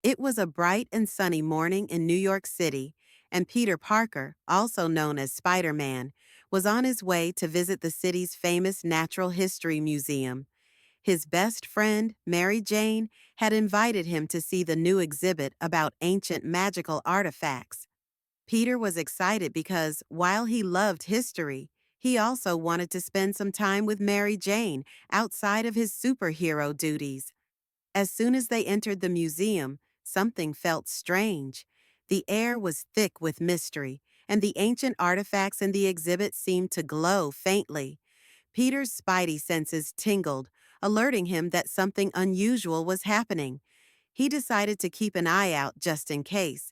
It was a bright and sunny morning in New York City, and Peter Parker, also known as Spider-Man, was on his way to visit the city's famous Natural History Museum. His best friend, Mary Jane, had invited him to see the new exhibit about ancient magical artifacts. Peter was excited because, while he loved history, he also wanted to spend some time with Mary Jane outside of his superhero duties. As soon as they entered the museum, something felt strange. The air was thick with mystery, and the ancient artifacts in the exhibit seemed to glow faintly. Peter's spidey senses tingled, alerting him that something unusual was happening. He decided to keep an eye out just in case.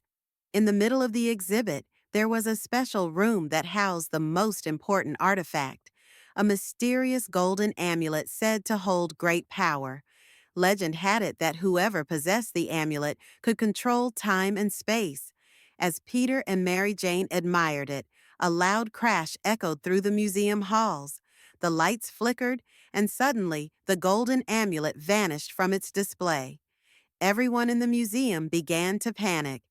In the middle of the exhibit, there was a special room that housed the most important artifact, a mysterious golden amulet said to hold great power. Legend had it that whoever possessed the amulet could control time and space. As Peter and Mary Jane admired it, a loud crash echoed through the museum halls. The lights flickered, and suddenly the golden amulet vanished from its display. Everyone in the museum began to panic.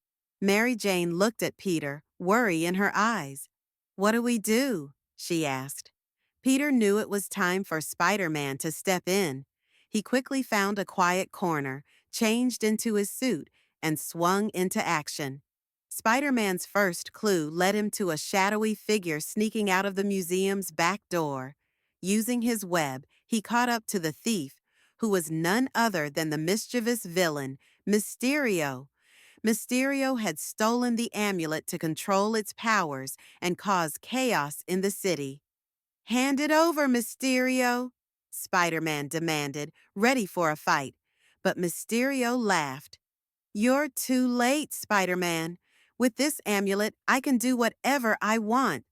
Mary Jane looked at Peter, worry in her eyes. "What do we do?" she asked. Peter knew it was time for Spider-Man to step in. He quickly found a quiet corner, changed into his suit, and swung into action. Spider-Man's first clue led him to a shadowy figure sneaking out of the museum's back door. Using his web, he caught up to the thief, who was none other than the mischievous villain, Mysterio. Mysterio had stolen the amulet to control its powers and cause chaos in the city. "Hand it over, Mysterio," Spider-Man demanded, ready for a fight. But Mysterio laughed. "You're too late, Spider-Man. With this amulet, I can do whatever I want."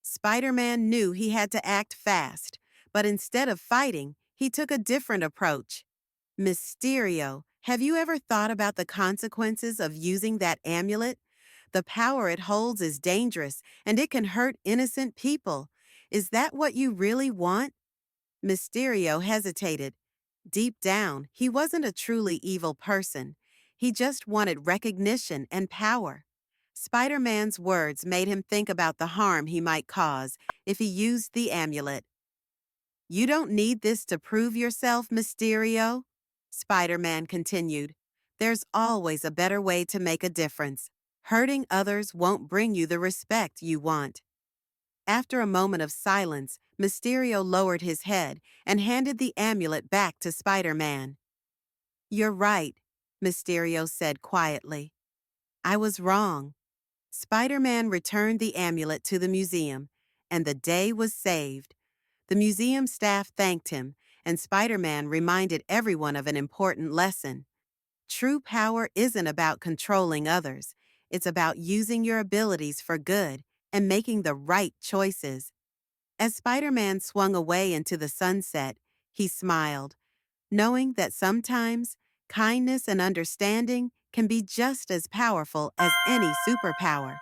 Spider-Man knew he had to act fast, but instead of fighting, he took a different approach. "Mysterio, have you ever thought about the consequences of using that amulet? The power it holds is dangerous, and it can hurt innocent people. Is that what you really want?" Mysterio hesitated. Deep down, he wasn't a truly evil person. He just wanted recognition and power. Spider-Man's words made him think about the harm he might cause if he used the amulet. "You don't need this to prove yourself, Mysterio," Spider-Man continued. "There's always a better way to make a difference. Hurting others won't bring you the respect you want." After a moment of silence, Mysterio lowered his head and handed the amulet back to Spider-Man. "You're right," Mysterio said quietly. "I was wrong." Spider-Man returned the amulet to the museum, and the day was saved. The museum staff thanked him, and Spider-Man reminded everyone of an important lesson. True power isn't about controlling others. It's about using your abilities for good and making the right choices. As Spider-Man swung away into the sunset, he smiled, knowing that sometimes kindness and understanding can be just as powerful as any superpower.